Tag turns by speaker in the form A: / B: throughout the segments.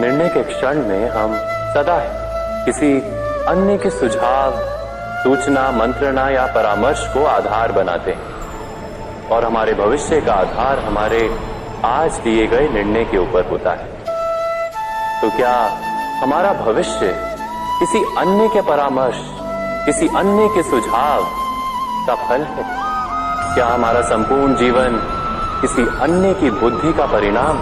A: निर्णय के क्षण में हम सदा किसी अन्य के सुझाव, सूचना, मंत्रणा या परामर्श को आधार बनाते हैं और हमारे भविष्य का आधार हमारे आज लिए गए निर्णय के ऊपर होता है। तो क्या हमारा भविष्य किसी अन्य के परामर्श, किसी अन्य के सुझाव का फल है? क्या हमारा संपूर्ण जीवन किसी अन्य की बुद्धि का परिणाम?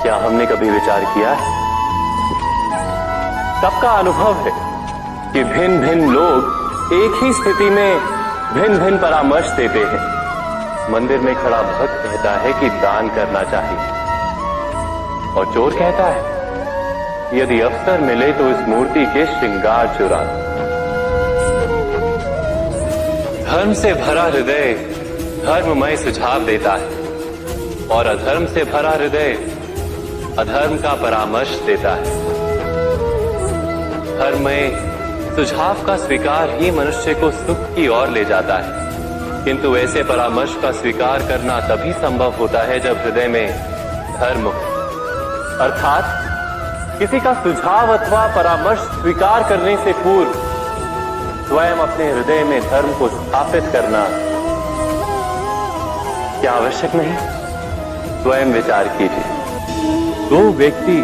A: क्या हमने कभी विचार किया है? सबका अनुभव है कि भिन्न भिन्न लोग एक ही स्थिति में भिन्न भिन्न परामर्श देते हैं। मंदिर में खड़ा भक्त कहता है कि दान करना चाहिए और चोर कहता है यदि अवसर मिले तो इस मूर्ति के श्रृंगार चुरा लो। धर्म से भरा हृदय धर्ममय सुझाव देता है और अधर्म से भरा हृदय अधर्म का परामर्श देता है। धर्म में सुझाव का स्वीकार ही मनुष्य को सुख की ओर ले जाता है, किंतु ऐसे परामर्श का स्वीकार करना तभी संभव होता है जब हृदय में धर्म हो। अर्थात किसी का सुझाव अथवा परामर्श स्वीकार करने से पूर्व स्वयं अपने हृदय में धर्म को स्थापित करना क्या आवश्यक नहीं? स्वयं विचार कीजिए। दो व्यक्ति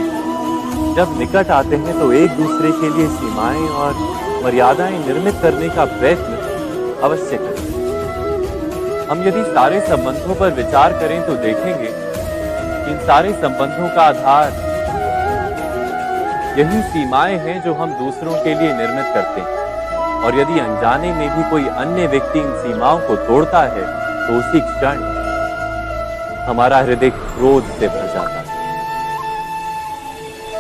A: जब निकट आते हैं तो एक दूसरे के लिए सीमाएं और मर्यादाएं निर्मित करने का प्रयत्न अवश्य करें। हम यदि सारे संबंधों पर विचार करें तो देखेंगे कि इन सारे संबंधों का आधार यही सीमाएं हैं जो हम दूसरों के लिए निर्मित करते हैं। और यदि अनजाने में भी कोई अन्य व्यक्ति इन सीमाओं को तोड़ता है तो उसी क्षण हमारा हृदय क्रोध से भर जाता है।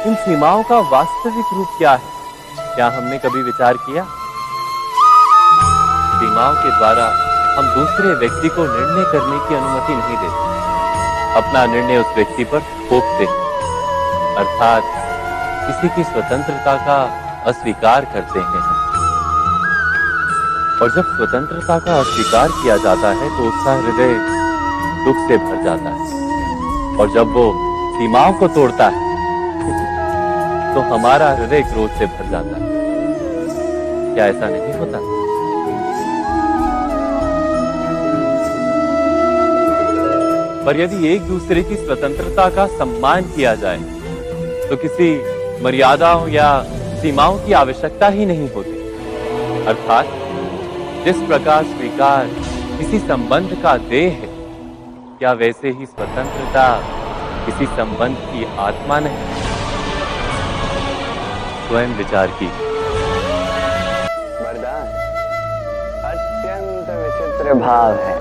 A: इन सीमाओं का वास्तविक रूप क्या है? क्या हमने कभी विचार किया? सीमाओं के द्वारा हम दूसरे व्यक्ति को निर्णय करने की अनुमति नहीं देते। अपना निर्णय उस व्यक्ति पर थोपते हैं, अर्थात किसी की स्वतंत्रता का अस्वीकार करते हैं। और जब स्वतंत्रता का अस्वीकार किया जाता है तो उसका हृदय दुख से भर जाता है। और जब वो सीमाओं को तोड़ता है तो हमारा हृदय क्रोध से भर जाता है। क्या ऐसा नहीं होता? पर यदि एक दूसरे की स्वतंत्रता का सम्मान किया जाए तो किसी मर्यादाओं या सीमाओं की आवश्यकता ही नहीं होती। अर्थात जिस प्रकार स्वीकार किसी संबंध का देह है, क्या वैसे ही स्वतंत्रता किसी संबंध की आत्मा नहीं? स्वयं विचार की।
B: वरदान अत्यंत विचित्र भाव है,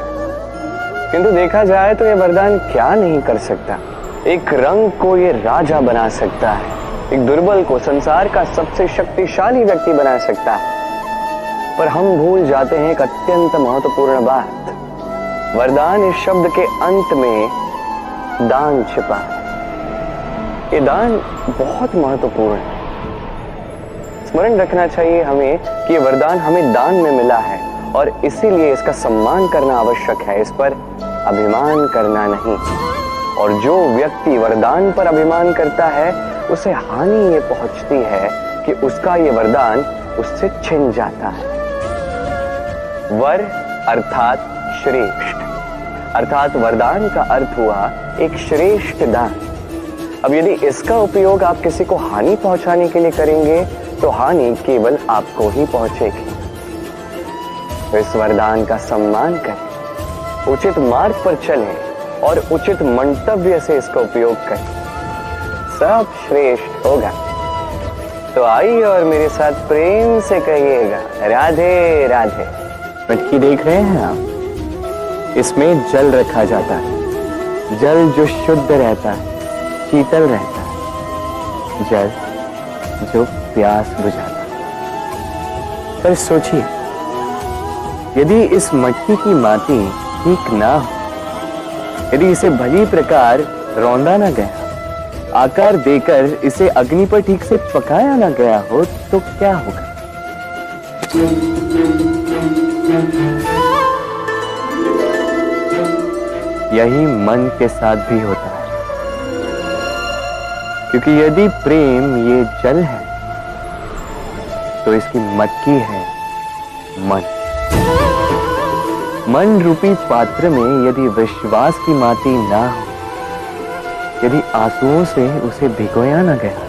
B: किंतु देखा जाए तो ये वरदान क्या नहीं कर सकता। एक रंग को ये राजा बना सकता है, एक दुर्बल को संसार का सबसे शक्तिशाली व्यक्ति बना सकता है। पर हम भूल जाते हैं एक अत्यंत महत्वपूर्ण बात। वरदान इस शब्द के अंत में दान छिपा है। ये दान बहुत महत्वपूर्ण है। स्मरण रखना चाहिए हमें कि ये वरदान हमें दान में मिला है और इसीलिए इसका सम्मान करना आवश्यक है, इस पर अभिमान करना नहीं। और जो व्यक्ति वरदान पर अभिमान करता है उसे हानि ये पहुंचती है कि उसका ये वरदान उससे छिन जाता है। वर अर्थात श्रेष्ठ, अर्थात वरदान का अर्थ हुआ एक श्रेष्ठ दान। अब यदि इसका उपयोग आप किसी को हानि पहुंचाने के लिए करेंगे तो हानि केवल आपको ही पहुंचेगी। तो इस वरदान का सम्मान करें, उचित मार्ग पर चलें और उचित मंतव्य से इसका उपयोग करें, सब श्रेष्ठ होगा। तो आइए और मेरे साथ प्रेम से कहिएगा राधे राधे। मटकी देख रहे हैं आप? इसमें जल रखा जाता है। जल जो शुद्ध रहता है, शीतल रहता है, जल जो प्यास बुझाता है। पर सोचिए, यदि इस मटकी की माटी ठीक ना हो, यदि इसे भली प्रकार रौंदा ना गया, आकार देकर इसे अग्नि पर ठीक से पकाया ना गया हो, तो क्या होगा? यही मन के साथ भी होता है। क्योंकि यदि प्रेम ये जल है तो इसकी मटकी है मन। मन रूपी पात्र में यदि विश्वास की माटी ना हो, यदि आंसुओं से उसे भिगोया ना गया,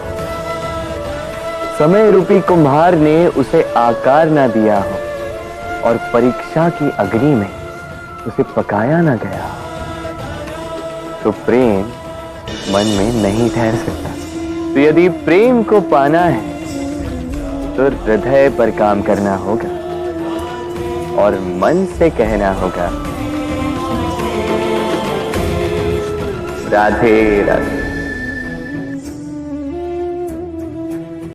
B: समय रूपी कुम्हार ने उसे आकार ना दिया हो और परीक्षा की अग्नि में उसे पकाया ना गया, तो प्रेम मन में नहीं ठहर सकता। तो यदि प्रेम को पाना है तो हृदय पर काम करना होगा और मन से कहना होगा, राधे राधे।